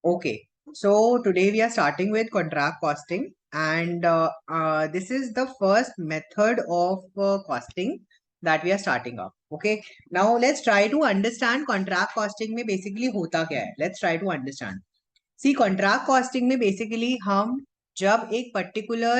Okay, so today we are starting with contract costing, and this is the first method of costing that we are starting up. Okay, now let's try to understand contract costing में basically होता क्या है. Let's try to understand. See, contract costing में basically हम जब एक particular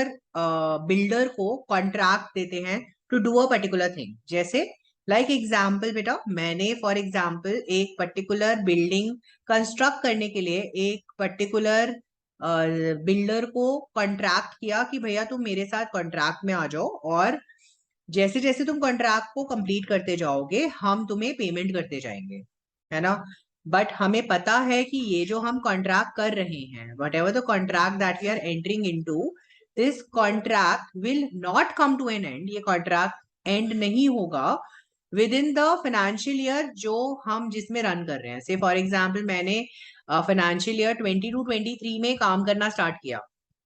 builder को contract देते हैं to do a particular thing, जैसे like example बेटा, मैंने for example एक particular building कंस्ट्रक्ट करने के लिए एक पर्टिकुलर बिल्डर को कॉन्ट्रैक्ट किया कि भैया तुम मेरे साथ कॉन्ट्रैक्ट में आ जाओ, और जैसे जैसे तुम कॉन्ट्रैक्ट को कंप्लीट करते जाओगे हम तुम्हें पेमेंट करते जाएंगे, है ना. बट हमें पता है कि ये जो हम कॉन्ट्रैक्ट कर रहे हैं, whatever the contract that we are entering into, this contract will not come to an end. ये कॉन्ट्रैक्ट एंड नहीं होगा within the financial year जो हम जिसमें रन कर रहे हैं. से फॉर एग्जाम्पल मैंने फाइनेंशियल ईयर 22-23 में काम करना स्टार्ट किया,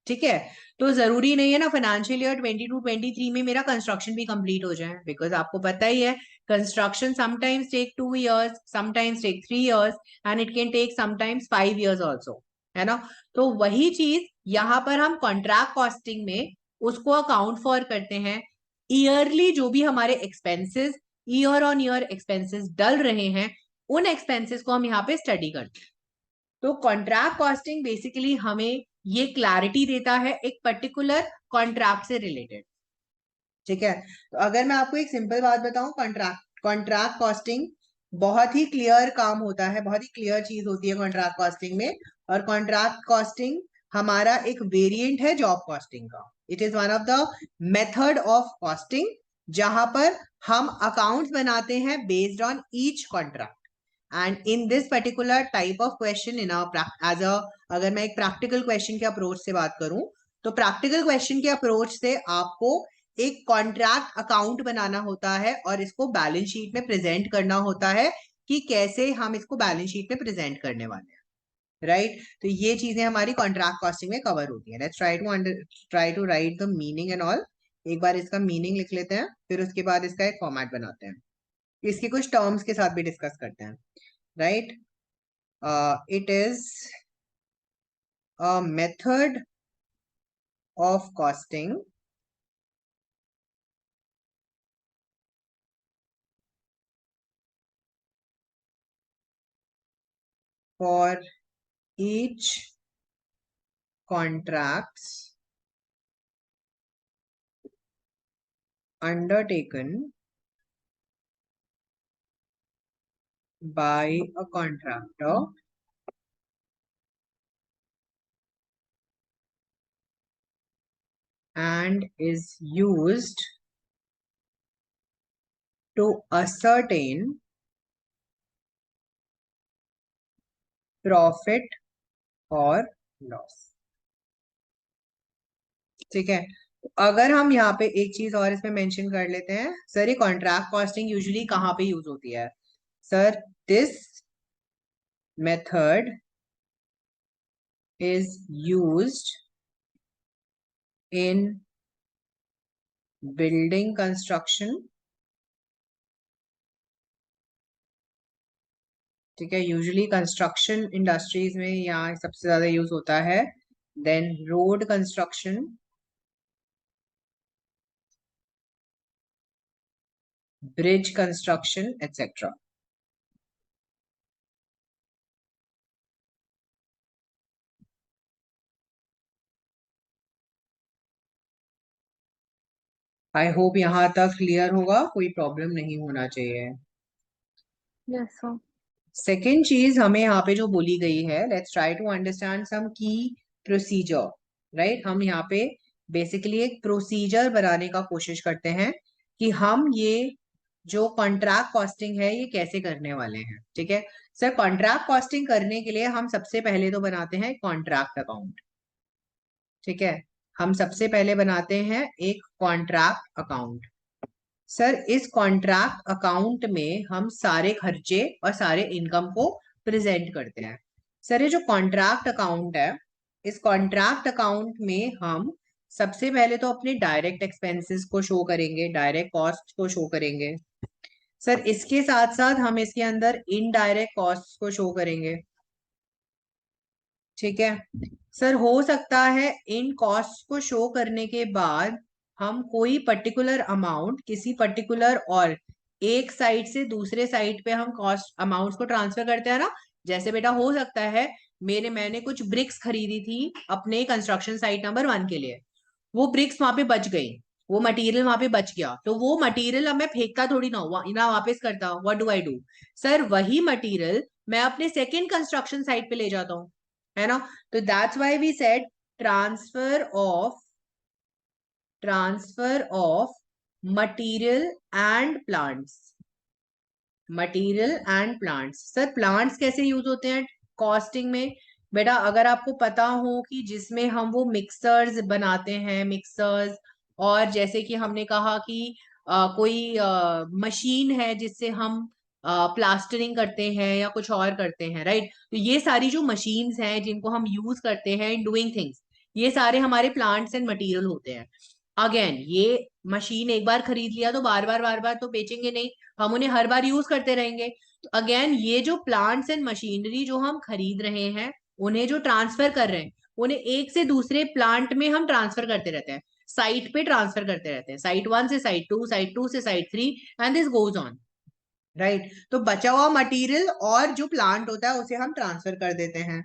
ठीक है. तो जरूरी नहीं है ना फाइनेंशियल ईयर 22-23 में मेरा कंस्ट्रक्शन भी कंप्लीट हो जाए, बिकॉज आपको पता ही है construction sometimes take 2 years, sometimes take 3 years, and it can take sometimes 5 years also, है ना. तो वही चीज यहाँ पर हम कॉन्ट्रैक्ट कॉस्टिंग में उसको अकाउंट फॉर करते हैं. ईयरली जो भी हमारे expenses, year on year expenses डल रहे हैं, उन एक्सपेंसेस को हम यहाँ पे स्टडी करते हैं. तो कॉन्ट्रैक्ट कॉस्टिंग बेसिकली हमें ये क्लैरिटी देता है एक पर्टिकुलर कॉन्ट्रैक्ट से रिलेटेड, ठीक है. तो अगर मैं आपको एक सिंपल बात बताऊं, कॉन्ट्रैक्ट कॉस्टिंग बहुत ही क्लियर काम होता है, बहुत ही क्लियर चीज होती है कॉन्ट्रैक्ट कॉस्टिंग में. और कॉन्ट्रैक्ट कॉस्टिंग हमारा एक वेरिएंट है जॉब कॉस्टिंग का. It is one of the method of costing जहां पर हम अकाउंट्स बनाते हैं based on each contract. And in this particular type of question in as a, अगर मैं एक प्रैक्टिकल क्वेश्चन के अप्रोच से बात करूं, तो प्रैक्टिकल क्वेश्चन के अप्रोच से आपको एक कॉन्ट्रैक्ट अकाउंट बनाना होता है और इसको बैलेंस शीट में प्रेजेंट करना होता है कि कैसे हम इसको बैलेंस शीट में प्रेजेंट करने वाले हैं, राइट. तो ये चीजें हमारी कॉन्ट्रैक्ट कॉस्टिंग में कवर होती है. Let's try to write the meaning and all. एक बार इसका मीनिंग लिख लेते हैं, फिर उसके बाद इसका एक फॉर्मेट बनाते हैं, इसके कुछ टर्म्स के साथ भी डिस्कस करते हैं, right. It is a method of costing for each contracts undertaken by a contractor and is used to ascertain profit or loss. ठीक है. अगर हम यहाँ पे एक चीज और इसमें मेंशन कर लेते हैं, सर ये कॉन्ट्रैक्ट कॉस्टिंग यूजुअली कहाँ पे यूज होती है. Sir this method is used in building construction. ठीक है, यूजुअली कंस्ट्रक्शन इंडस्ट्रीज में यहाँ सबसे ज्यादा यूज होता है. Then road construction, bridge construction etcetera. I hope यहाँ तक क्लियर होगा, कोई प्रॉब्लम नहीं होना चाहिए. Yes sir. सेकेंड चीज हमें यहाँ पे जो बोली गई है, let's try to understand some key procedure, right. हम यहाँ पे बेसिकली एक प्रोसीजर बनाने का कोशिश करते हैं कि हम ये जो कॉन्ट्रैक्ट कॉस्टिंग है ये कैसे करने वाले हैं, ठीक है. सर कॉन्ट्रैक्ट कॉस्टिंग करने के लिए हम सबसे पहले तो बनाते हैं कॉन्ट्रैक्ट अकाउंट, ठीक है. हम सबसे पहले बनाते हैं एक कॉन्ट्रैक्ट अकाउंट. सर इस कॉन्ट्रैक्ट अकाउंट में हम सारे खर्चे और सारे इनकम को प्रेजेंट करते हैं. सर ये जो कॉन्ट्रैक्ट अकाउंट है, इस कॉन्ट्रैक्ट अकाउंट में हम सबसे पहले तो अपने डायरेक्ट एक्सपेंसेस को शो करेंगे, डायरेक्ट कॉस्ट को शो करेंगे. सर इसके साथ साथ हम इसके अंदर इनडायरेक्ट कॉस्ट को शो करेंगे. ठीक है सर, हो सकता है इन कॉस्ट को शो करने के बाद हम कोई पर्टिकुलर अमाउंट किसी पर्टिकुलर और एक साइड से दूसरे साइड पे हम कॉस्ट अमाउंट्स को ट्रांसफर करते हैं ना। जैसे बेटा हो सकता है मैंने कुछ ब्रिक्स खरीदी थी अपने कंस्ट्रक्शन साइट नंबर 1 के लिए, वो ब्रिक्स वहां पे बच गई, वो मटेरियल वहां पे बच गया, तो वो मटेरियल अब मैं फेंकता थोड़ी ना ना वापस करता, what do I do sir, वही मटेरियल मैं अपने सेकेंड कंस्ट्रक्शन साइट पे ले जाता हूँ, है ना। तो that's why we said transfer of material and plants. Material and plants, sir plants कैसे यूज होते हैं कॉस्टिंग में? बेटा अगर आपको पता हो कि जिसमें हम वो मिक्सर्स बनाते हैं, मिक्सर्स, और जैसे कि हमने कहा कि कोई मशीन है जिससे हम प्लास्टरिंग करते हैं या कुछ और करते हैं, राइट। तो ये सारी जो मशीन्स हैं जिनको हम यूज करते हैं इन डूइंग थिंग्स, ये सारे हमारे प्लांट्स एंड मटेरियल होते हैं। अगेन ये मशीन एक बार खरीद लिया तो बार बार तो बेचेंगे नहीं, हम उन्हें हर बार यूज करते रहेंगे। तो अगेन ये जो प्लांट्स एंड मशीनरी जो हम खरीद रहे हैं, उन्हें जो ट्रांसफर कर रहे हैं, उन्हें एक से दूसरे प्लांट में हम ट्रांसफर करते रहते हैं, साइट पे ट्रांसफर करते रहते हैं, साइट 1 से साइट 2, साइट 2 से site 3, and this goes on, right. तो बचा हुआ मटेरियल और जो प्लांट होता है उसे हम ट्रांसफर कर देते हैं।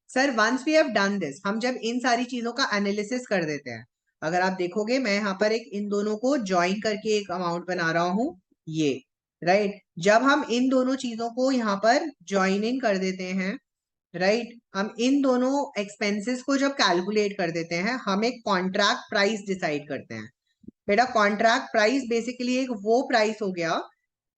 Sir once we have done this, हम जब इन सारी चीजों का एनालिसिस कर देते हैं, अगर आप देखोगे मैं यहाँ पर एक इन दोनों को ज्वाइन करके एक अमाउंट बना रहा हूं, ये, राइट। जब हम इन दोनों चीजों को यहाँ पर ज्वाइन इन कर देते हैं, राइट, हम इन दोनों एक्सपेंसेस को जब कैलकुलेट कर देते हैं, हम एक कॉन्ट्रैक्ट प्राइस डिसाइड करते हैं। बेटा कॉन्ट्रैक्ट प्राइस बेसिकली एक वो प्राइस हो गया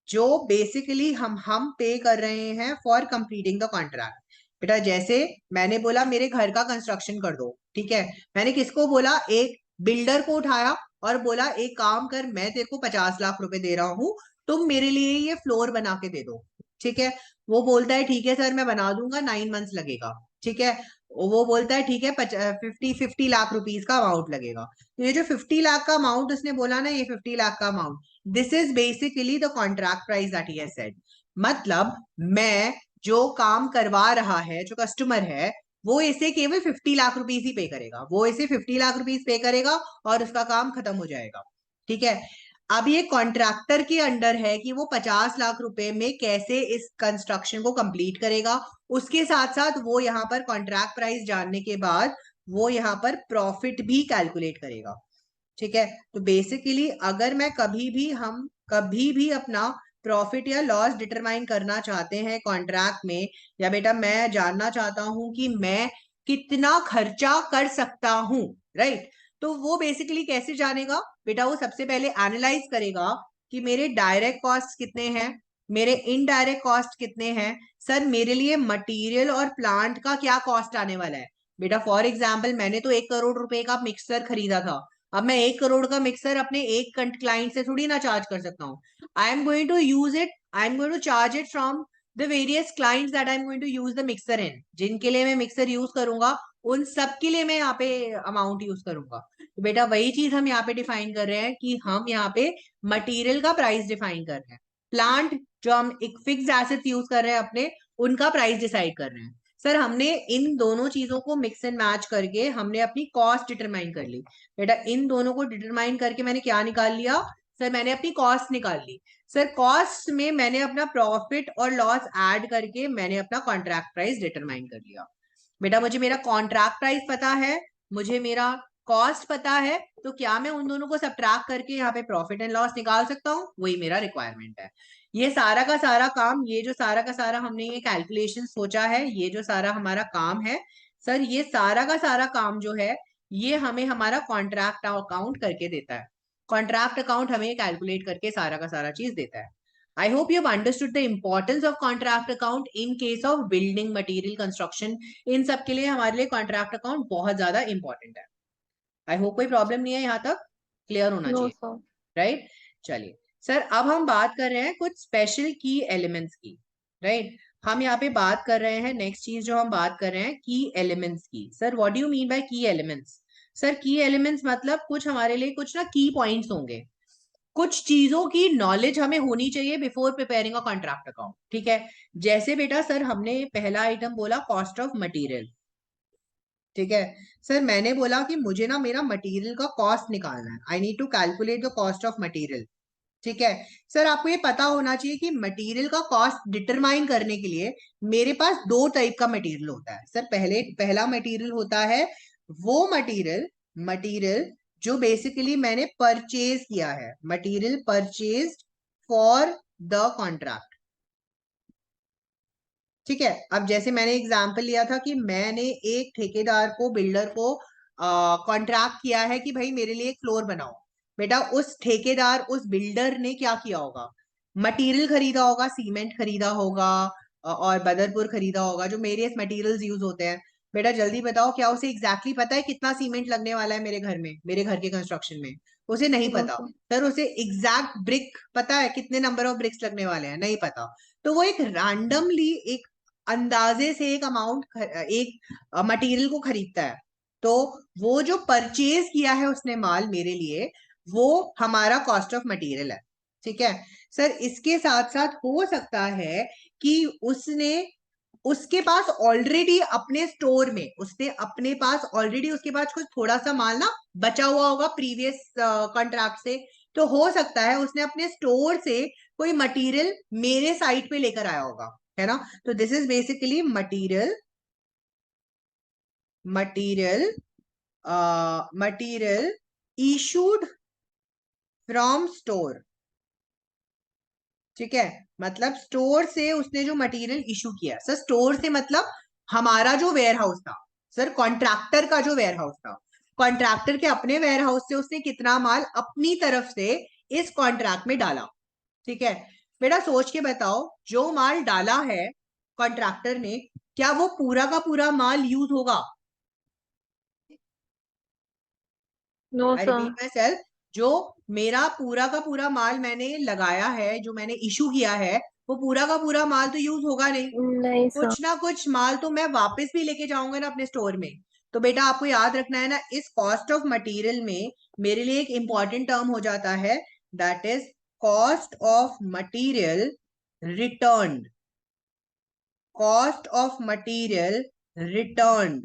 जो बेसिकली हम पे कर रहे हैं फॉर कंप्लीटिंग द कॉन्ट्रैक्ट। बेटा जैसे मैंने बोला मेरे घर का कंस्ट्रक्शन कर दो, ठीक है, मैंने किसको बोला, एक बिल्डर को उठाया और बोला एक काम कर, मैं तेरे को 50 लाख रुपए दे रहा हूं, तुम मेरे लिए ये फ्लोर बना के दे दो, ठीक है। वो बोलता है ठीक है सर मैं बना दूंगा, 9 मंथ्स लगेगा, ठीक है। वो बोलता है ठीक है 50 लाख रुपीज का अमाउंट लगेगा। तो ये जो 50 लाख का अमाउंट उसने बोला ना, ये 50 लाख का amount, this is basically the contract price that he has said. मतलब मैं जो काम करवा रहा है, जो कस्टमर है, वो इसे केवल 50 लाख रुपीज ही पे करेगा, वो इसे 50 लाख रुपीज पे करेगा और उसका काम खत्म हो जाएगा, ठीक है। अब ये कॉन्ट्रैक्टर के अंडर है कि वो 50 लाख रुपए में कैसे इस कंस्ट्रक्शन को कंप्लीट करेगा। उसके साथ साथ वो यहाँ पर कॉन्ट्रैक्ट प्राइस जानने के बाद वो यहाँ पर प्रॉफिट भी कैलकुलेट करेगा, ठीक है। तो बेसिकली अगर मैं हम कभी भी अपना प्रॉफिट या लॉस डिटरमाइन करना चाहते हैं कॉन्ट्रैक्ट में, या बेटा मैं जानना चाहता हूं कि मैं कितना खर्चा कर सकता हूं, राइट, तो वो बेसिकली कैसे जानेगा? बेटा वो सबसे पहले एनालाइज करेगा कि मेरे डायरेक्ट कॉस्ट कितने हैं, मेरे इनडायरेक्ट कॉस्ट कितने हैं, सर मेरे लिए मटेरियल और प्लांट का क्या कॉस्ट आने वाला है। बेटा फॉर एग्जाम्पल मैंने तो 1 करोड़ रुपए का मिक्सर खरीदा था, अब मैं 1 करोड़ का मिक्सर अपने एक क्लाइंट से थोड़ी ना चार्ज कर सकता हूँ। I am going to use it, I am going to charge it from the various clients that I am going to use the mixer in, जिनके लिए मैं मिक्सर यूज करूंगा उन सब के लिए मैं यहाँ पे अमाउंट यूज करूंगा। तो बेटा वही चीज हम यहाँ पे डिफाइन कर रहे हैं कि हम यहाँ पे मटेरियल का प्राइस डिफाइन कर रहे हैं, प्लांट जो हम एक फिक्स एसेट यूज कर रहे हैं अपने, उनका प्राइस डिसाइड कर रहे हैं। सर हमने इन दोनों चीजों को मिक्स एंड मैच करके हमने अपनी कॉस्ट डिटरमाइन कर ली। बेटा इन दोनों को डिटरमाइन करके मैंने क्या निकाल लिया? सर मैंने अपनी कॉस्ट निकाल ली। सर कॉस्ट में मैंने अपना प्रॉफिट और लॉस ऐड करके मैंने अपना कॉन्ट्रैक्ट प्राइस डिटरमाइन कर लिया। बेटा मुझे मेरा कॉन्ट्रैक्ट प्राइस पता है, मुझे मेरा कॉस्ट पता है, तो क्या मैं उन दोनों को सब्ट्रैक्ट करके यहाँ पे प्रॉफिट एंड लॉस निकाल सकता हूँ? वही मेरा रिक्वायरमेंट है। ये सारा का सारा काम, ये जो सारा का सारा हमने ये कैलकुलेशन सोचा है, ये जो सारा हमारा काम है, सर ये सारा का सारा काम जो है ये हमें हमारा कॉन्ट्रैक्ट अकाउंट करके देता है। कॉन्ट्रैक्ट अकाउंट हमें कैलकुलेट करके सारा का सारा चीज देता है। I hope you have understood the importance of contract account in case of building material construction। इन सब के लिए हमारे लिए कॉन्ट्रैक्ट अकाउंट बहुत ज्यादा इंपॉर्टेंट है। आई होप कोई प्रॉब्लम नहीं है, यहाँ तक क्लियर होना No, चाहिए, sir. राइट। चलिए सर अब हम बात कर रहे हैं कुछ स्पेशल की एलिमेंट्स की, राइट। हम यहाँ पे बात कर रहे हैं, नेक्स्ट चीज जो हम बात कर रहे हैं की एलिमेंट्स की। Sir what do you mean bye की एलिमेंट्स? सर की एलिमेंट्स मतलब कुछ हमारे लिए कुछ ना की पॉइंट्स होंगे, कुछ चीजों की नॉलेज हमें होनी चाहिए before preparing a contract account, ठीक है। जैसे बेटा सर हमने पहला आइटम बोला कॉस्ट ऑफ मटेरियल, ठीक है सर, मैंने बोला कि मुझे ना मेरा मटेरियल का कॉस्ट निकालना है, I need to calculate the cost of material. ठीक है सर, आपको ये पता होना चाहिए कि मटेरियल का कॉस्ट डिटरमाइन करने के लिए मेरे पास दो टाइप का मटेरियल होता है सर। पहला मटेरियल होता है वो मटेरियल मटेरियल जो बेसिकली मैंने परचेज किया है, material purchase for the contract. ठीक है, अब जैसे मैंने एग्जांपल लिया था कि मैंने एक ठेकेदार को, बिल्डर को कॉन्ट्रैक्ट किया है कि भाई मेरे लिए एक फ्लोर बनाओ। बेटा उस ठेकेदार, उस बिल्डर ने क्या किया होगा, मटेरियल खरीदा होगा, सीमेंट खरीदा होगा और बदरपुर खरीदा होगा, जो मेरे मटेरियल्स यूज होते हैं। बेटा जल्दी बताओ, क्या उसे एग्जैक्टली पता है कितना सीमेंट लगने वाला है मेरे घर में, मेरे घर के कंस्ट्रक्शन में? उसे नहीं नो पता। सर। सर उसे एग्जैक्ट ब्रिक पता है, कितने नंबर ऑफ ब्रिक्स लगने वाले हैं? नहीं पता। तो वो एक रैंडमली, एक अंदाजे से एक अमाउंट, एक मटेरियल को खरीदता है। तो वो जो परचेज किया है उसने माल मेरे लिए, वो हमारा कॉस्ट ऑफ मटेरियल है। ठीक है सर, इसके साथ साथ हो सकता है कि उसने, उसके पास ऑलरेडी अपने स्टोर में, उसने अपने पास ऑलरेडी, उसके पास कुछ थोड़ा सा माल ना बचा हुआ होगा प्रीवियस कॉन्ट्रैक्ट से। तो हो सकता है उसने अपने स्टोर से कोई मटेरियल मेरे साइट पे लेकर आया होगा, है ना? तो this is basically material, material material issued from store. ठीक है, मतलब स्टोर से उसने जो मटेरियल इशू किया सर, स्टोर से मतलब हमारा जो वेयर हाउस था सर, कॉन्ट्रैक्टर का जो वेयर हाउस था, कॉन्ट्रैक्टर के अपने वेयर हाउस से उसने कितना माल अपनी तरफ से इस कॉन्ट्रैक्ट में डाला। ठीक है बेटा, सोच के बताओ, जो माल डाला है कॉन्ट्रैक्टर ने, क्या वो पूरा का पूरा माल यूज होगा? No I sir. Repeat myself, जो मेरा पूरा का पूरा माल मैंने लगाया है, जो मैंने इशू किया है, वो पूरा का पूरा माल तो यूज होगा नहीं। नहीं सर। कुछ ना कुछ माल तो मैं वापस भी लेके जाऊंगा ना अपने स्टोर में। तो बेटा आपको याद रखना है ना, इस कॉस्ट ऑफ मटेरियल में मेरे लिए एक इंपॉर्टेंट टर्म हो जाता है, that is cost of material return, cost of material return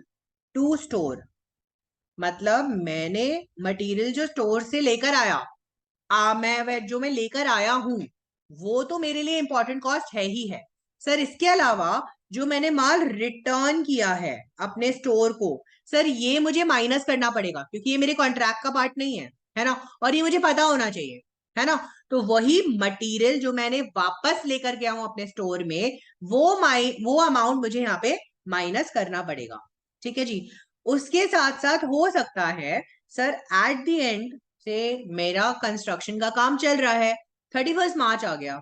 to store. मतलब मैंने मटेरियल जो स्टोर से लेकर आया, जो मैं लेकर आया हूं, वो तो मेरे लिए इंपॉर्टेंट कॉस्ट है ही है सर। इसके अलावा जो मैंने माल रिटर्न किया है अपने स्टोर को, सर ये मुझे माइनस करना पड़ेगा, क्योंकि ये मेरे कॉन्ट्रैक्ट का पार्ट नहीं है ना? और ये मुझे पता होना चाहिए, है ना? तो वही मटेरियल जो मैंने वापस लेकर गया हूं अपने स्टोर में, वो अमाउंट मुझे यहाँ पे माइनस करना पड़ेगा। ठीक है जी। उसके साथ साथ हो सकता है सर, एट द एंड से मेरा कंस्ट्रक्शन का काम चल रहा है, 31 मार्च आ गया,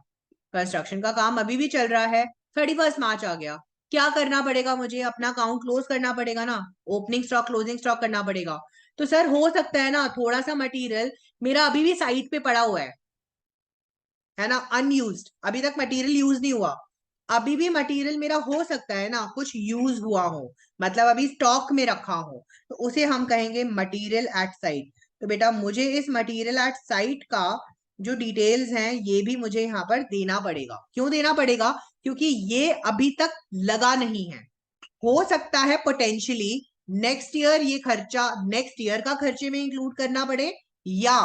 कंस्ट्रक्शन का काम अभी भी चल रहा है, 31 मार्च आ गया, क्या करना पड़ेगा मुझे? अपना अकाउंट क्लोज करना पड़ेगा ना, ओपनिंग स्टॉक क्लोजिंग स्टॉक करना पड़ेगा। तो सर हो सकता है ना थोड़ा सा मटेरियल मेरा अभी भी साइट पे पड़ा हुआ है ना, अनयूज्ड, अभी तक मटेरियल यूज नहीं हुआ। अभी भी मटेरियल मेरा हो सकता है ना कुछ यूज हुआ हो, मतलब अभी स्टॉक में रखा हो, तो उसे हम कहेंगे मटेरियल एट साइट। तो बेटा मुझे इस मटेरियल एट साइट का जो डिटेल्स हैं, ये भी मुझे यहाँ पर देना पड़ेगा। क्यों देना पड़ेगा? क्योंकि ये अभी तक लगा नहीं है। हो सकता है पोटेंशियली नेक्स्ट ईयर ये खर्चा नेक्स्ट ईयर का खर्चे में इंक्लूड करना पड़े, या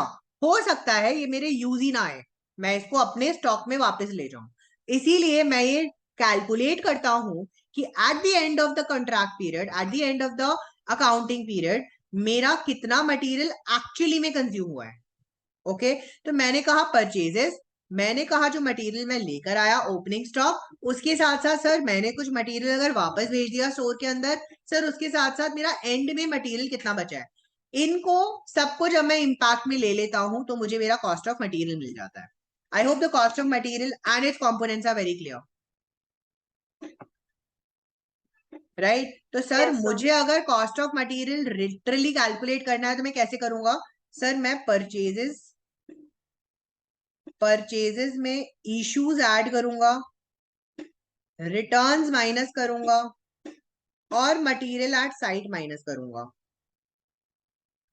हो सकता है ये मेरे यूज ही ना आए, मैं इसको अपने स्टॉक में वापस ले जाऊं। इसीलिए मैं ये कैलकुलेट करता हूं कि at the end of the contract period, at the end of the accounting period, मेरा कितना मटेरियल एक्चुअली में कंज्यूम हुआ है। ओके, तो मैंने कहा परचेजेस, मैंने कहा जो मटेरियल मैं लेकर आया ओपनिंग स्टॉक, उसके साथ साथ सर मैंने कुछ मटेरियल अगर वापस भेज दिया स्टोर के अंदर, सर उसके साथ साथ मेरा एंड में मटेरियल कितना बचा है, इनको सबको जब मैं इम्पैक्ट में ले लेता हूं तो मुझे मेरा कॉस्ट ऑफ मटेरियल मिल जाता है। I hope the cost of material and its components are very clear, right? तो सर यस सर। मुझे अगर cost of material literally calculate करना है तो मैं कैसे करूंगा? सर मैं परचेजेस में इश्यूज ऐड करूंगा, रिटर्न्स माइनस करूंगा और मटेरियल एट साइट माइनस करूंगा,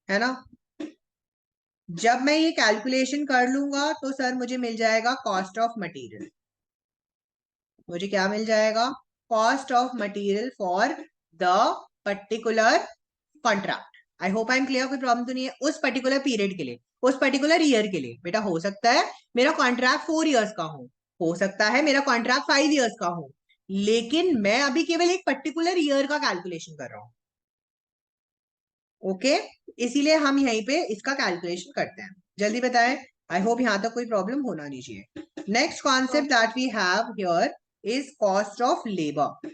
है ना? जब मैं ये कैलकुलेशन कर लूंगा तो सर मुझे मिल जाएगा कॉस्ट ऑफ मटेरियल। मुझे क्या मिल जाएगा? Cost of material for the particular contract. I hope I am clear, कोई प्रॉब्लम तो नहीं है उस पर्टिकुलर पीरियड के लिए, उस पर्टिकुलर ईयर के लिए। बेटा हो सकता है मेरा कॉन्ट्रैक्ट 4 इयर्स का हो सकता है मेरा कॉन्ट्रैक्ट 5 इयर्स का हो, लेकिन मैं अभी केवल एक पर्टिकुलर ईयर का कैलकुलेशन कर रहा हूं। ओके, इसीलिए हम यहीं पे इसका कैलकुलेशन करते हैं। जल्दी बताएं, आई होप यहां तक कोई प्रॉब्लम होना नहीं चाहिए। Next concept that we have here is cost of labour,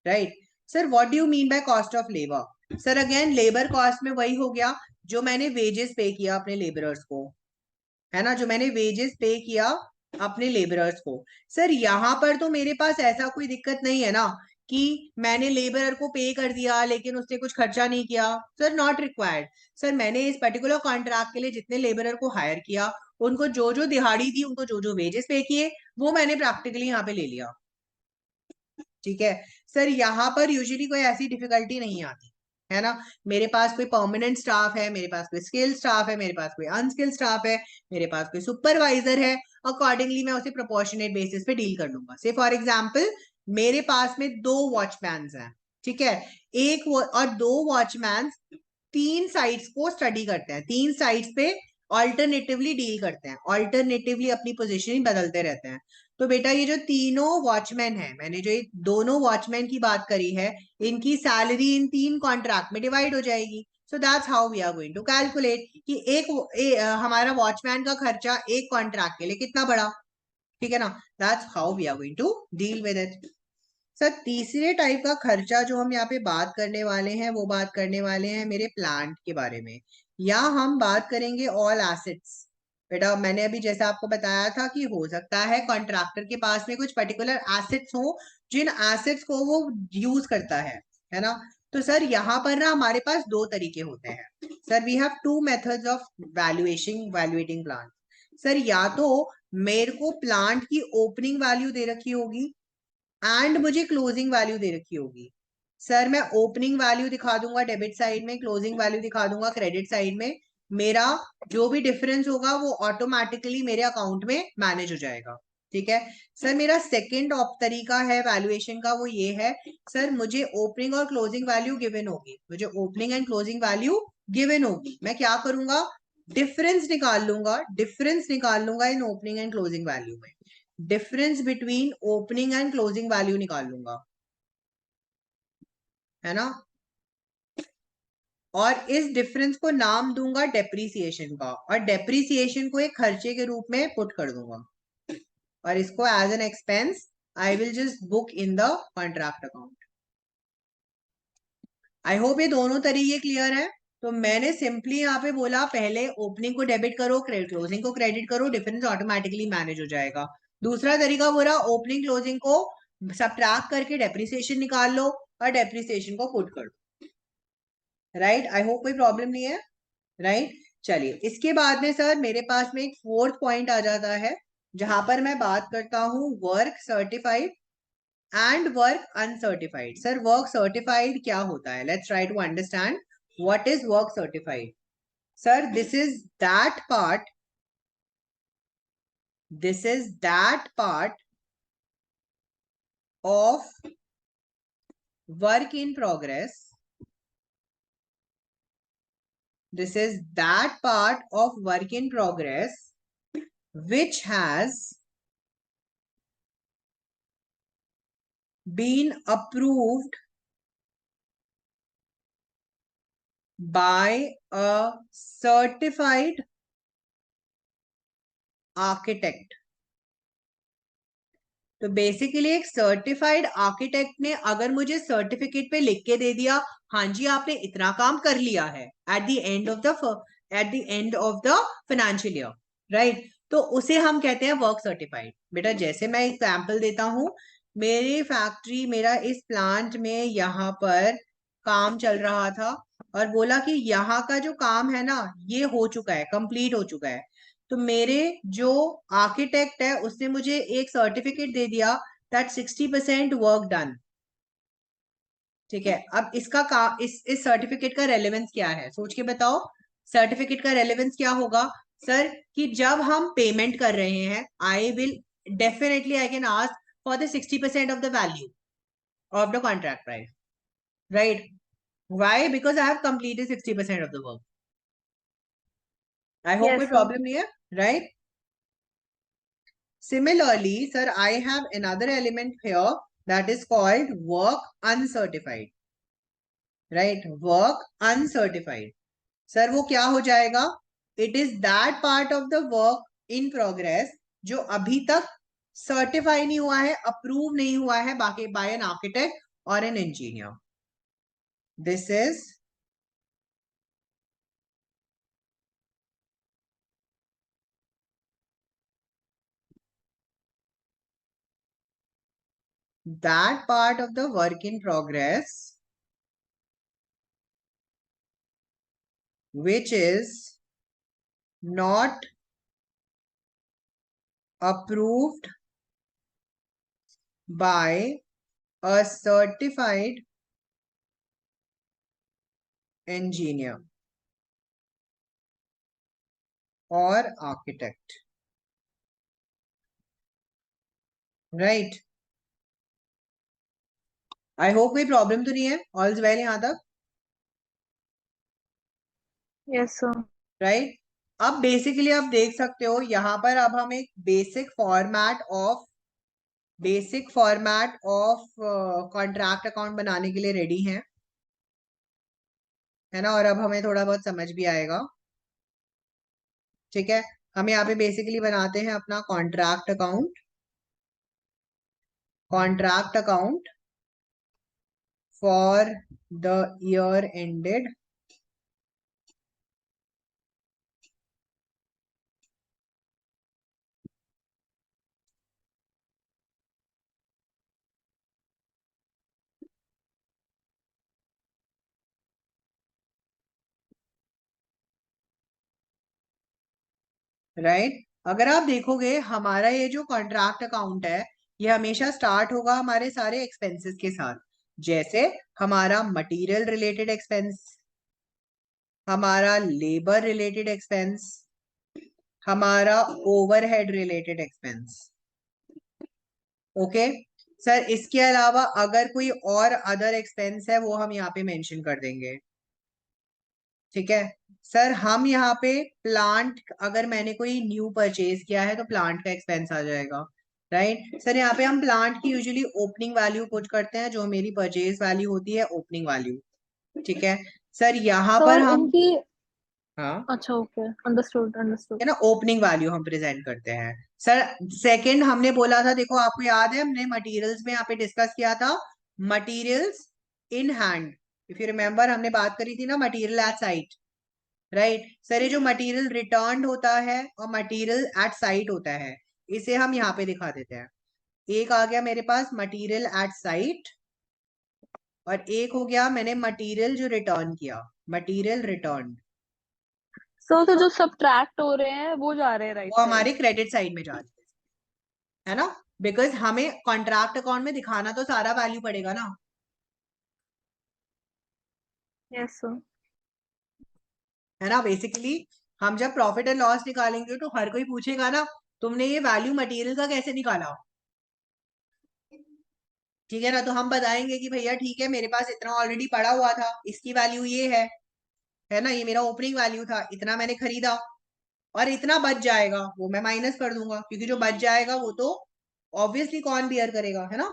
right. Sir what do you mean by cost of labour? Sir again labour cost में वही हो गया जो मैंने वेजेस पे किया अपने लेबरर्स को, है ना, जो मैंने वेजेस पे किया अपने लेबरर्स को। सर यहाँ पर तो मेरे पास ऐसा कोई दिक्कत नहीं है ना कि मैंने लेबरर को पे कर दिया लेकिन उसने कुछ खर्चा नहीं किया। Sir not required. सर मैंने इस पर्टिकुलर कॉन्ट्रैक्ट के लिए जितने लेबरर को हायर किया, उनको जो जो दिहाड़ी दी, उनको जो जो वेजेस पे किए, वो मैंने प्रैक्टिकली यहाँ पे ले लिया। ठीक है सर, यहाँ पर यूजुअली कोई ऐसी डिफिकल्टी नहीं आती, है ना। मेरे पास कोई परमानेंट स्टाफ है, मेरे पास कोई स्किल स्टाफ है, मेरे पास कोई अनस्किल स्टाफ है, मेरे पास कोई सुपरवाइजर है, अकॉर्डिंगली मैं उसे प्रोपोर्शनेट बेसिस पे डील कर लूंगा। से फॉर एग्जाम्पल मेरे पास में 2 वॉचमैन हैं, ठीक है, और 2 वॉचमैन 3 साइट्स को स्टडी करते हैं, 3 साइट्स पे ऑल्टरनेटिवली डील करते हैं, ऑल्टरनेटिवली अपनी पोजीशन बदलते रहते हैं। तो बेटा ये जो तीनों वॉचमैन है, मैंने जो ये दोनों वॉचमैन की बात करी है, इनकी सैलरी इन 3 कॉन्ट्रैक्ट में डिवाइड हो जाएगी। So that's how we are going to calculate कि हमारा वॉचमैन का खर्चा एक कॉन्ट्रैक्ट के लिए कितना बड़ा, ठीक है ना। That's how we are going to deal with it. Sir तीसरे टाइप का खर्चा जो हम यहाँ पे बात करने वाले हैं, वो बात करने वाले हैं मेरे प्लांट के बारे में, या हम बात करेंगे ऑल एसेट्स। बेटा मैंने अभी जैसा आपको बताया था कि हो सकता है कॉन्ट्रैक्टर के पास में कुछ पर्टिकुलर एसेट्स हो, जिन एसेट्स को वो यूज करता है ना। तो सर यहाँ पर ना हमारे पास 2 तरीके होते हैं। Sir we have 2 methods of valuating plant. Sir या तो मेरे को प्लांट की ओपनिंग वैल्यू दे रखी होगी एंड मुझे क्लोजिंग वैल्यू दे रखी होगी। सर मैं ओपनिंग वैल्यू दिखा दूंगा डेबिट साइड में, क्लोजिंग वैल्यू दिखा दूंगा क्रेडिट साइड में। मेरा जो भी डिफरेंस होगा वो ऑटोमेटिकली मेरे अकाउंट में मैनेज हो जाएगा, ठीक है। सर मेरा सेकेंड तरीका है वैल्यूएशन का, वो ये है, सर मुझे ओपनिंग और क्लोजिंग वैल्यू गिवन होगी, मुझे opening and closing value given होगी, मैं क्या करूंगा, डिफरेंस निकाल लूंगा इन ओपनिंग एंड क्लोजिंग वैल्यू में, difference between opening and closing value निकाल लूंगा, है ना। और इस डिफरेंस को नाम दूंगा डेप्रीसिएशन का, और डेप्रीसिएशन को एक खर्चे के रूप में पुट कर दूंगा, और इसको as an expense I will just book in the contract account. I hope ये दोनों तरीके क्लियर है। तो मैंने सिंपली यहाँ पे बोला पहले ओपनिंग को डेबिट करो, क्लोजिंग को क्रेडिट करो, डिफरेंस ऑटोमेटिकली मैनेज हो जाएगा। दूसरा तरीका बोला ओपनिंग क्लोजिंग को सबट्रैक्ट करके डेप्रिसिएशन निकाल लो और डेप्रिसिएशन को पुट कर दो, राइट। आई होप कोई प्रॉब्लम नहीं है, राइट। चलिए इसके बाद में सर मेरे पास में एक फोर्थ पॉइंट आ जाता है, जहां पर मैं बात करता हूं work certified and work uncertified. Sir work certified क्या होता है? Let's try to understand what is work certified. Sir this is that part of work in progress, this is that part of work in progress which has been approved by a certified architect। तो basically एक certified architect ने अगर मुझे certificate पे लिख के दे दिया, हाँ जी आपने इतना काम कर लिया है at the end of the financial year, right, तो उसे हम कहते हैं वर्क सर्टिफाइड। बेटा जैसे मैं एग्जांपल देता हूं, मेरी फैक्ट्री, मेरा इस प्लांट में यहाँ पर काम चल रहा था, और बोला कि यहाँ का जो काम है ना ये हो चुका है, कंप्लीट हो चुका है। तो मेरे जो आर्किटेक्ट है उसने मुझे एक सर्टिफिकेट दे दिया दैट 60% वर्क डन, ठीक है। अब इस सर्टिफिकेट का रेलेवेंस क्या है, सोच के बताओ। सर्टिफिकेट का रेलेवेंस क्या होगा सर, कि जब हम पेमेंट कर रहे हैं, I will definitely I can ask for the 60% of the value of the contract price, right. Why? Because I have completed 60% of the work. I hope कोई Yes, sir. problem नहीं है, right? Similarly, sir, I have another element here that is called work uncertified. Right? Work uncertified. Sir, वो क्या हो जाएगा? It is that part of the work in progress जो अभी तक सर्टिफाई नहीं हुआ है, अप्रूव नहीं हुआ है बाकी by an architect or an engineer. This is that part of the work in progress which is not approved by a certified engineer or architect. Right? I hope कोई प्रॉब्लम तो नहीं है. All's well यहाँ तक. Yes, sir. Right. अब basically आप देख सकते हो यहाँ पर अब हम एक basic format of contract account बनाने के लिए रेडी हैं, है ना. और अब हमें थोड़ा बहुत समझ भी आएगा. ठीक है. हम यहाँ पे बेसिकली बनाते हैं अपना contract account for the year ended right. अगर आप देखोगे हमारा ये जो कॉन्ट्रैक्ट अकाउंट है ये हमेशा स्टार्ट होगा हमारे सारे एक्सपेंसेस के साथ. जैसे हमारा मटेरियल रिलेटेड एक्सपेंस, हमारा लेबर रिलेटेड एक्सपेंस, हमारा overhead related expense. Okay sir. इसके अलावा अगर कोई और अदर एक्सपेंस है वो हम यहाँ पे मेंशन कर देंगे. ठीक है सर. हम यहाँ पे प्लांट, अगर मैंने कोई न्यू परचेज किया है तो प्लांट का एक्सपेंस आ जाएगा. Right sir. यहाँ पे हम प्लांट की यूजुअली ओपनिंग वैल्यू पुट करते हैं जो मेरी परचेज वैल्यू होती है, ओपनिंग वैल्यू. ठीक है सर. यहाँ पर Sir, हम, इनकी हाँ, अच्छा, okay. Understood, understood. है ना, ओपनिंग वैल्यू हम प्रेजेंट करते हैं. सर सेकंड हमने बोला था, देखो आपको याद है हमने मटेरियल्स में यहाँ पे डिस्कस किया था materials in hand. If you remember हमने बात करी थी ना material at site. Right sir. ये जो मटेरियल रिटर्न होता है और मटेरियल एट साइट होता है इसे हम यहाँ पे दिखा देते हैं. एक आ गया मेरे पास मटेरियल एट साइट और एक हो गया मैंने मटेरियल जो रिटर्न किया, मटेरियल रिटर्न. सर, तो जो सब्ट्रैक्ट हो रहे हैं वो जा रहे हैं राइट वो साइड. हमारे क्रेडिट साइड में जा रही है ना. बिकॉज हमें कॉन्ट्रैक्ट अकाउंट में दिखाना तो सारा वैल्यू पड़ेगा ना. Yes sir. है ना. बेसिकली हम जब प्रॉफिट एंड लॉस निकालेंगे तो हर कोई पूछेगा ना तुमने ये वैल्यू मटेरियल का कैसे निकाला. ठीक है ना. तो हम बताएंगे कि भैया ठीक है मेरे पास इतना ऑलरेडी पड़ा हुआ था, इसकी वैल्यू ये है ना. ये मेरा ओपनिंग वैल्यू था, इतना मैंने खरीदा और इतना बच जाएगा वो मैं माइनस कर दूंगा क्योंकि जो बच जाएगा वो तो ऑब्वियसली कौन बियर करेगा, है ना.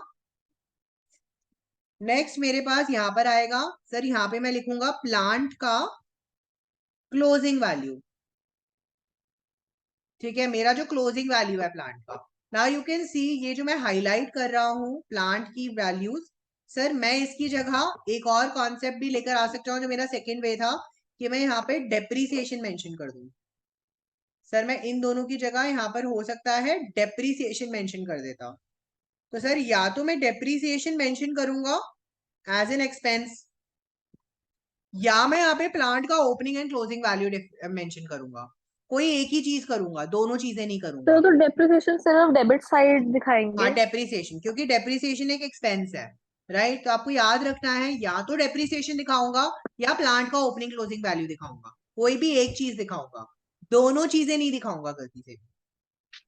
नेक्स्ट मेरे पास यहाँ पर आएगा सर, यहाँ पे मैं लिखूंगा प्लांट का क्लोजिंग वैल्यू. ठीक है. मेरा जो क्लोजिंग वैल्यू है प्लांट का. नाउ यू कैन सी ये जो मैं हाईलाइट कर रहा हूँ प्लांट की वैल्यूज. सर मैं इसकी जगह एक और कॉन्सेप्ट भी लेकर आ सकता हूँ जो मेरा सेकेंड वे था कि मैं यहाँ पे डेप्रीसिएशन मेंशन कर दूं. सर मैं इन दोनों की जगह यहाँ पर हो सकता है डेप्रीसिएशन मेंशन कर देता. तो सर या तो मैं डेप्रीसिएशन मेंशन करूंगा एज एन एक्सपेंस या मैं यहाँ पे प्लांट का opening and closing value mention करूंगा. कोई एक ही चीज करूंगा, दोनों चीजें नहीं करूंगा. सर, तो डेप्रिसिएशन सिर्फ डेबिट साइड हाँ दिखाएंगे. डेप्रीसिएशन, क्योंकि डेप्रीसिएशन एक एक्सपेंस है. राइट. तो आपको याद रखना है या तो डेप्रीसिएशन दिखाऊंगा या प्लांट का ओपनिंग क्लोजिंग वैल्यू दिखाऊंगा. कोई भी एक चीज दिखाऊंगा, दोनों चीजें नहीं दिखाऊंगा गलती से.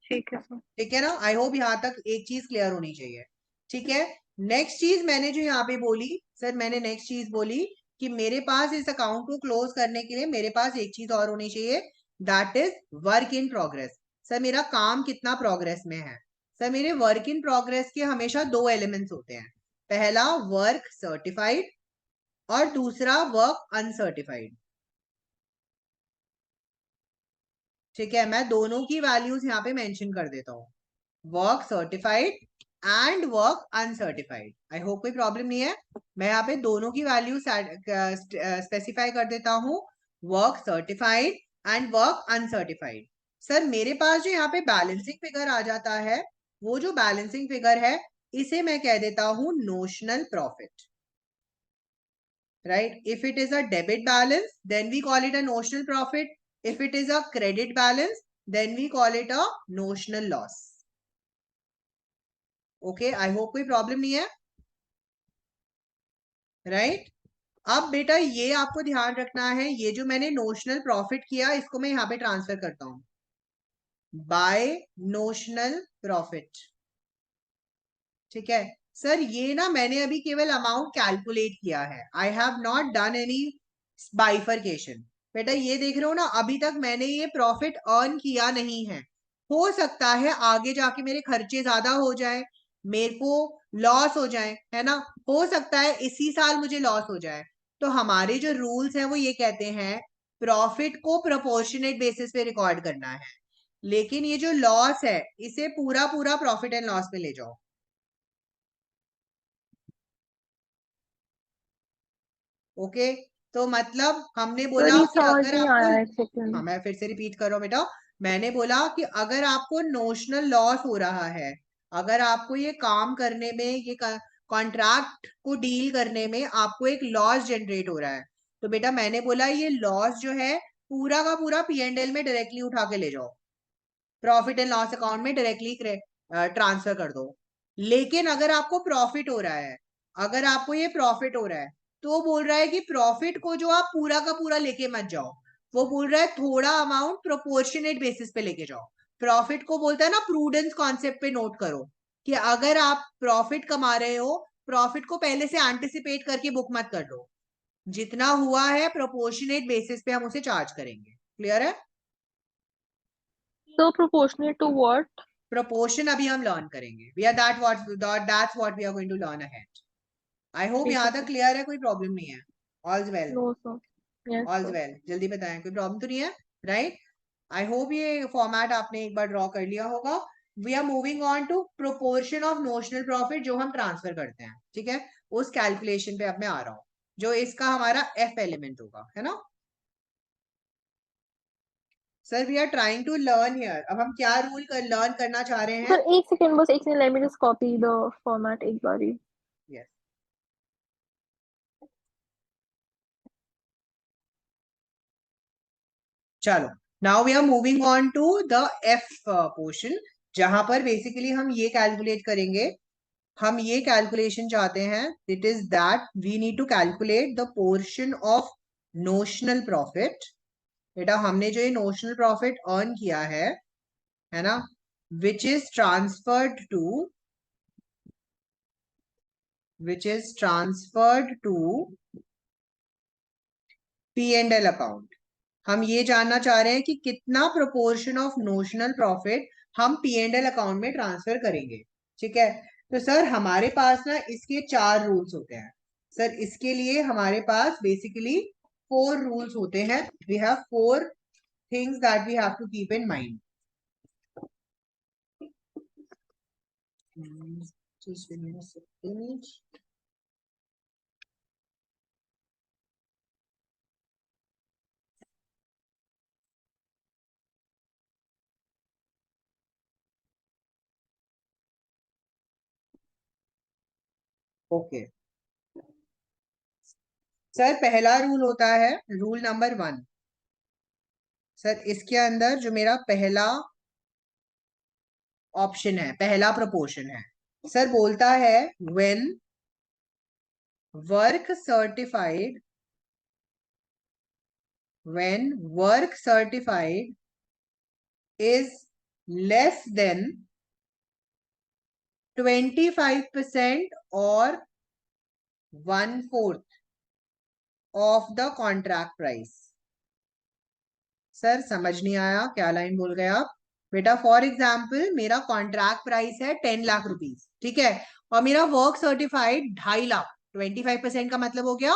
ठीक है सर. ठीक है ना. आई होप यहाँ तक एक चीज क्लियर होनी चाहिए. ठीक है. नेक्स्ट चीज मैंने जो यहाँ पे बोली सर, मैंने नेक्स्ट चीज बोली कि मेरे पास इस अकाउंट को क्लोज करने के लिए मेरे पास एक चीज और होनी चाहिए, that is work in progress. Sir मेरा काम कितना प्रोग्रेस में है? सर मेरे वर्क इन प्रोग्रेस के हमेशा दो एलिमेंट्स होते हैं, पहला वर्क सर्टिफाइड और दूसरा वर्क अनसर्टिफाइड। ठीक है, मैं दोनों की वैल्यूज यहाँ पे मेंशन कर देता हूँ, work certified and work uncertified. I hope कोई प्रॉब्लम नहीं है। मैं यहाँ पे दोनों की वैल्यू स्पेसिफाई कर देता हूँ, work certified and work uncertified. Sir मेरे पास जो यहाँ पे बैलेंसिंग फिगर आ जाता है, वो जो बैलेंसिंग फिगर है इसे मैं कह देता हूँ notional profit, right? If it is a debit balance, then we call it a notional profit. If it is a credit balance, then we call it a notional loss. Okay, I hope कोई problem नहीं है, right? अब बेटा ये आपको ध्यान रखना है, ये जो मैंने नोशनल प्रॉफिट किया इसको मैं यहाँ पे ट्रांसफर करता हूं बाय नोशनल प्रॉफिट। ठीक है सर, ये ना मैंने अभी केवल अमाउंट कैलकुलेट किया है, I have not done any bifurcation. बेटा ये देख रहे हो ना, अभी तक मैंने ये प्रॉफिट अर्न किया नहीं है। हो सकता है आगे जाके मेरे खर्चे ज्यादा हो जाए, मेरे को लॉस हो जाए, है ना, हो सकता है इसी साल मुझे लॉस हो जाए। तो हमारे जो रूल्स हैं वो ये कहते हैं प्रॉफिट को प्रोपोर्शनेट बेसिस पे रिकॉर्ड करना है, लेकिन ये जो लॉस है इसे पूरा पूरा प्रॉफिट एंड लॉस में ले जाओ। ओके, तो मतलब हमने सर बोला ये कि समझ अगर नहीं आपको, आया एक हाँ सेकेंड। मैं फिर से रिपीट कर रहा हूँ बेटा, मैंने बोला कि अगर आपको नोशनल लॉस हो रहा है, अगर आपको ये काम करने में, ये कॉन्ट्रैक्ट को डील करने में आपको एक लॉस जनरेट हो रहा है, तो बेटा मैंने बोला ये लॉस जो है पूरा का पूरा P&L में डायरेक्टली उठा के ले जाओ, प्रॉफिट एंड लॉस अकाउंट में डायरेक्टली ट्रांसफर कर दो। लेकिन अगर आपको प्रॉफिट हो रहा है, अगर आपको ये प्रॉफिट हो रहा है, तो वो बोल रहा है कि प्रॉफिट को जो आप पूरा का पूरा लेके मत जाओ, वो बोल रहा है थोड़ा अमाउंट प्रोपोर्शनेट बेसिस पे लेके जाओ। प्रॉफिट को बोलता है ना, प्रूडेंस कॉन्सेप्ट पे नोट करो कि अगर आप प्रॉफिट कमा रहे हो, प्रॉफिट को पहले से एंटिसिपेट करके बुक मत कर लो, जितना हुआ है प्रोपोर्शनेट बेसिस पे हम उसे चार्ज करेंगे। क्लियर है? तो प्रोपोर्शनेट टू व्हाट? प्रोपोर्शन अभी हम लर्न करेंगे, we are that's what we are going to learn ahead. I hope ठीक है यहाँ तक सर। क्लियर है, कोई प्रॉब्लम नहीं है? All's well? No sir. Yes all's sir. Well, जल्दी बताएं, कोई प्रॉब्लम तो नहीं है, राइट? आई होप ये फॉर्मेट आपने एक बार ड्रॉ कर लिया होगा। We are moving on to proportion of notional profit जो हम ट्रांसफर करते हैं। ठीक है, उस कैलकुलेशन पे अब मैं आ रहा हूँ, जो इसका हमारा एफ एलिमेंट होगा, है ना। Sir we are trying to learn here, अब हम क्या रूल लर्न करना चाह रहे हैं? सर एक सेकेंड बस, एक second, let me just copy the format एक बारी। यस, चलो, now we are moving on to the F portion, जहां पर बेसिकली हम ये कैलकुलेट करेंगे, हम ये कैलकुलेशन चाहते हैं, it is that we need to calculate the portion of notional profit. बेटा हमने जो ये नोशनल प्रॉफिट अर्न किया है ना, which is transferred to, which is transferred to P&L account, हम ये जानना चाह रहे हैं कि कितना प्रोपोर्शन ऑफ नोशनल प्रॉफिट हम P&L अकाउंट में ट्रांसफर करेंगे। ठीक है, तो सर हमारे पास ना इसके 4 रूल्स होते हैं। सर इसके लिए हमारे पास बेसिकली 4 रूल्स होते हैं, we have 4 things that we have to keep in mind. just give me a second. Okay sir, पहला रूल होता है रूल नंबर 1। सर इसके अंदर जो मेरा पहला ऑप्शन है, पहला प्रपोर्शन है, सर बोलता है when work certified, when work certified is less than 25% और 1/4 of the contract price. Sir समझ नहीं आया, क्या लाइन बोल गए आप? बेटा फॉर एग्जाम्पल मेरा कॉन्ट्रैक्ट प्राइस है 10 लाख रुपीज, ठीक है, और मेरा वर्क सर्टिफाइड 2.5 लाख, 25% का मतलब हो गया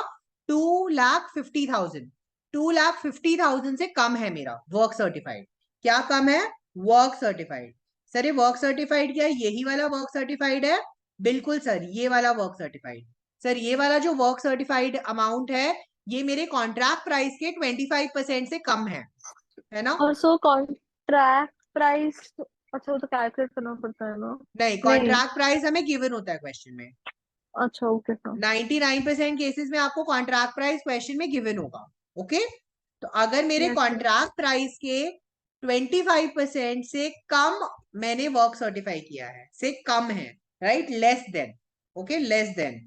2,50,000। 2,50,000 से कम है मेरा वर्क सर्टिफाइड। क्या कम है? Work certified. सर ये वर्क सर्टिफाइड क्या है? यही वाला वर्क सर्टिफाइड है। बिल्कुल सर, ये वाला वर्क सर्टिफाइड। सर ये वाला जो वर्क सर्टिफाइड अमाउंट है, ये मेरे कॉन्ट्रैक्ट प्राइस के 25% से कम है ना? और सो कॉन्ट्रैक्ट प्राइस, अच्छा वो तो कैलकुलेट करना पड़ता है ना? नहीं, नहीं। कॉन्ट्रैक्ट प्राइस हमें गिवन होता है क्वेश्चन में। अच्छा ओके हाँ। 99% केसेस में आपको कॉन्ट्रैक्ट प्राइस क्वेश्चन में गिवन होगा। ओके, तो अगर मेरे यस यस। कॉन्ट्रैक्ट प्राइस के 25% से कम मैंने वर्क सर्टिफाई किया है, से कम है, right, less than, okay, less than,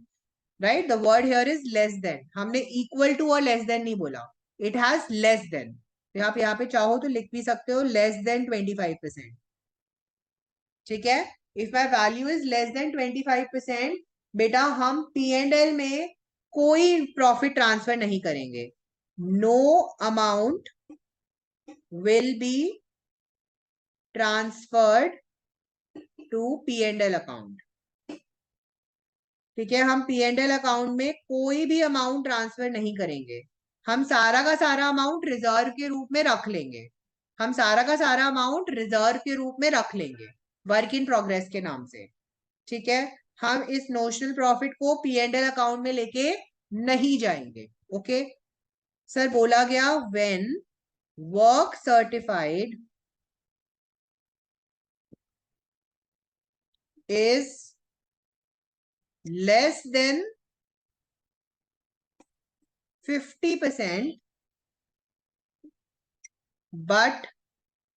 right, the word here is less than. हमने इक्वल टू और लेस देन नहीं बोला, इट हैज लेस देन। तो आप यहाँ पे चाहो तो लिख भी सकते हो लेस देन 25%, ठीक है। If my value is less than 25%, बेटा हम पी एंड एल में कोई प्रॉफिट ट्रांसफर नहीं करेंगे। No amount will be transferred to P and L account, ठीक है। हम पी एंड एल अकाउंट में कोई भी अमाउंट ट्रांसफर नहीं करेंगे। हम सारा का सारा अमाउंट रिजर्व के रूप में रख लेंगे। हम सारा का सारा अमाउंट रिजर्व के रूप में रख लेंगे, वर्क इन प्रोग्रेस के नाम से, ठीक है। हम इस नोशनल प्रॉफिट को पी एंड एल अकाउंट में लेके नहीं जाएंगे। ओके, सर बोला गया when work certified is less than 50% but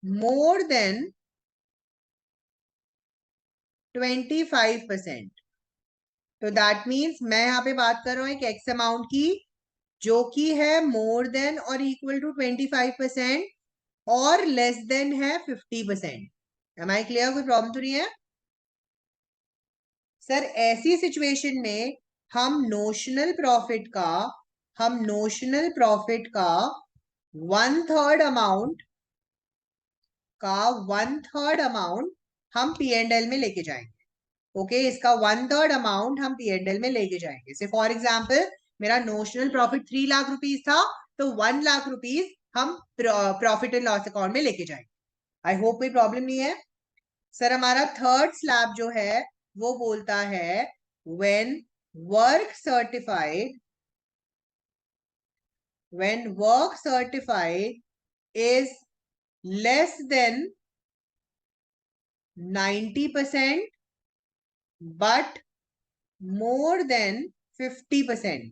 more than 25%। तो दैट मीन्स मैं यहाँ पे बात कर रहा हूँ एक एक्स अमाउंट की, जो कि है मोर देन और इक्वल टू 25% और लेस देन है 50%। Am I clear? कोई प्रॉब्लम तो नहीं है? सर ऐसी सिचुएशन में हम नोशनल प्रॉफिट का, हम नोशनल प्रॉफिट का 1/3 अमाउंट का 1/3 अमाउंट हम पी एंड एल में लेके जाएंगे। ओके, इसका 1/3 अमाउंट हम पी एंड एल में लेके जाएंगे। से फॉर एग्जाम्पल मेरा नोशनल प्रॉफिट 3 लाख रुपीज था, तो 1 लाख रुपीज हम प्रॉफिट एंड लॉस अकाउंट में लेके जाएंगे। आई होप कोई प्रॉब्लम नहीं है। सर हमारा थर्ड स्लैब जो है वो बोलता है when work certified when work certified is less than 90% but more than 50%,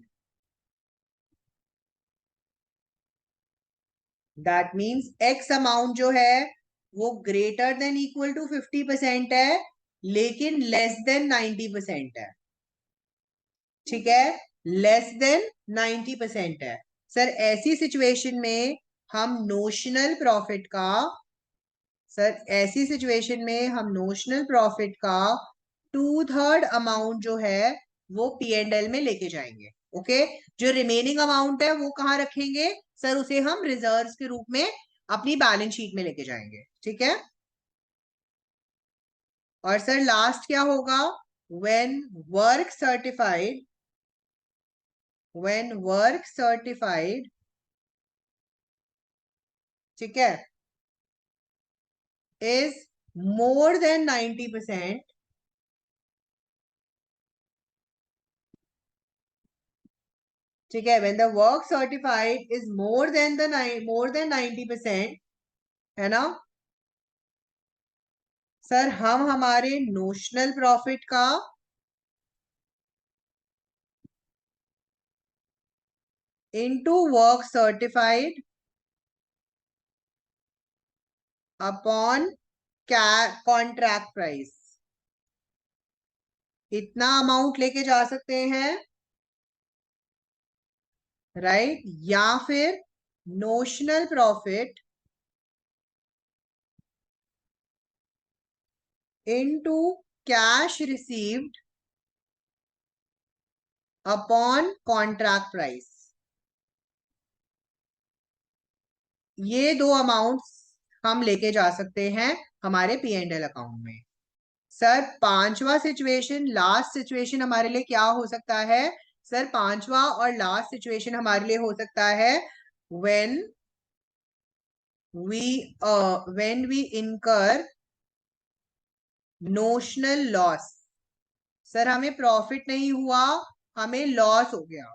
that means x amount जो है वो ग्रेटर देन इक्वल टू 50% है, लेकिन लेस देन 90% है, ठीक है, लेस देन 90% है। सर ऐसी सिचुएशन में हम नोशनल प्रॉफिट का, सर ऐसी सिचुएशन में हम नोशनल प्रॉफिट का 2/3 अमाउंट जो है वो पी एंड एल में लेके जाएंगे। ओके, जो रिमेनिंग अमाउंट है वो कहाँ रखेंगे? सर उसे हम रिजर्व्स के रूप में अपनी बैलेंस शीट में लेके जाएंगे, ठीक है। और सर लास्ट क्या होगा? When work certified, when work certified, ठीक है, इज मोर देन 90%, ठीक है, when the work certified is more than 90%, है ना। सर हम हमारे नोशनल प्रॉफिट का into work certified upon contract price, इतना अमाउंट लेके जा सकते हैं, राइट, या फिर notional profit into cash received upon contract price. ये दो अमाउंट्स हम लेके जा सकते हैं हमारे P&L अकाउंट में। सर पांचवा सिचुएशन, लास्ट सिचुएशन हमारे लिए क्या हो सकता है? सर पांचवा और लास्ट सिचुएशन हमारे लिए हो सकता है when we incur notional loss। Sir हमें प्रॉफिट नहीं हुआ, हमें लॉस हो गया,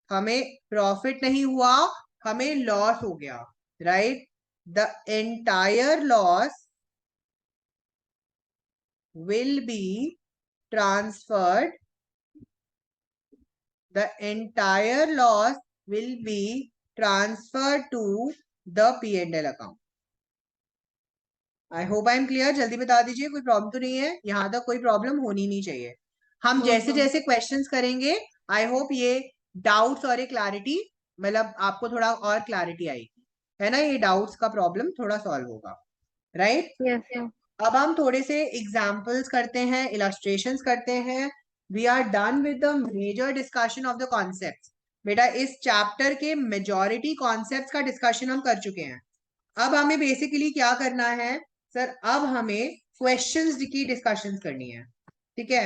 हमें प्रॉफिट नहीं हुआ, हमें लॉस हो गया, right? The entire loss will be transferred, the entire loss will be transferred to the P&L account। I hope I am clear. जल्दी बता दीजिए, कोई प्रॉब्लम तो नहीं है? यहां तक कोई प्रॉब्लम होनी नहीं चाहिए। हम जैसे जैसे क्वेश्चंस करेंगे आई होप ये डाउट्स और ये क्लैरिटी, मतलब आपको थोड़ा और क्लैरिटी आएगी, है ना? ये डाउट्स का प्रॉब्लम थोड़ा सॉल्व होगा, राइट? Yes yes. अब हम थोड़े से एग्जाम्पल्स करते हैं, इलस्ट्रेशंस करते हैं। We are done with the major discussion of the concepts. बेटा इस चैप्टर के मेजॉरिटी कॉन्सेप्ट्स का डिस्कशन हम कर चुके हैं। अब हमें बेसिकली क्या करना है सर? अब हमें क्वेश्चंस की डिस्कशन करनी है, ठीक है?